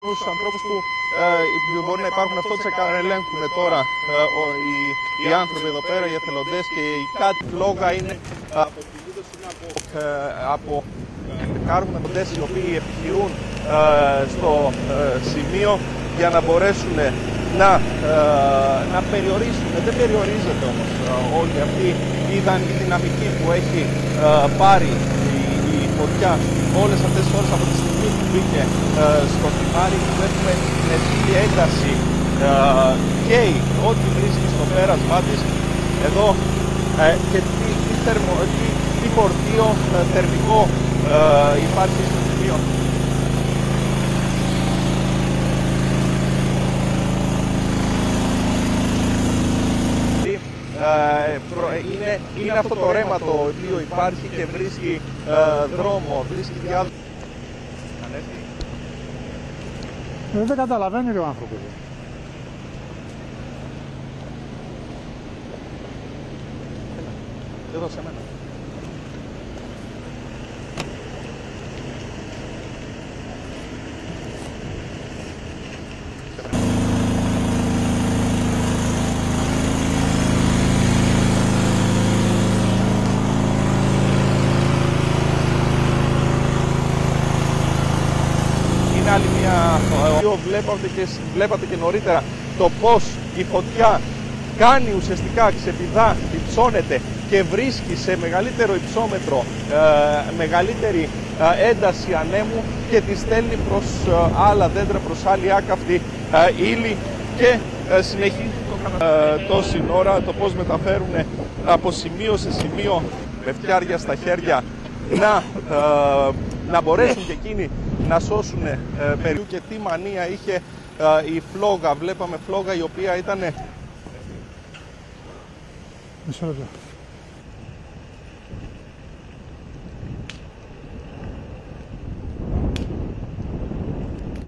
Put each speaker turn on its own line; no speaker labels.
Στους ανθρώπους που μπορεί να υπάρχουν αυτό, ελέγχουν τώρα οι άνθρωποι εδώ πέρα, οι εθελοντές και οι κάτι φλόγα είναι από κάρβουνες οι οποίοι επιχειρούν στο σημείο για να μπορέσουν να περιορίσουν. Δεν περιορίζεται όμως όλη αυτή η δυναμική που έχει πάρει η φωτιά όλες αυτές τις ώρες από τη στιγμή που μπήκε στο χυμάρι. Βλέπουμε την ένταση καίει ό,τι βρίσκει στο πέρασμά της εδώ και τι φορτίο θερμικό υπάρχει στο σημείο. Είναι αυτό το ρέμα το οποίο υπάρχει και βρίσκει δρόμο, βρίσκει διάδρομο.
Δεν καταλαβαίνει ο άνθρωπος.
Εδώ σε μένα. Άλλη μια βλέπατε και νωρίτερα το πως η φωτιά κάνει ουσιαστικά, ξεπηδά, υψώνεται και βρίσκει σε μεγαλύτερο υψόμετρο μεγαλύτερη ένταση ανέμου και τη στέλνει προς άλλα δέντρα, προς άλλη άκαυτη ύλη και συνεχίζει τόση ώρα το πως μεταφέρουν από σημείο σε σημείο με φτιάρια στα χέρια να μπορέσουν και εκείνοι να σώσουν περιού και τι μανία είχε η φλόγα. Βλέπαμε φλόγα η οποία ήταν...
Μισό λεπτό.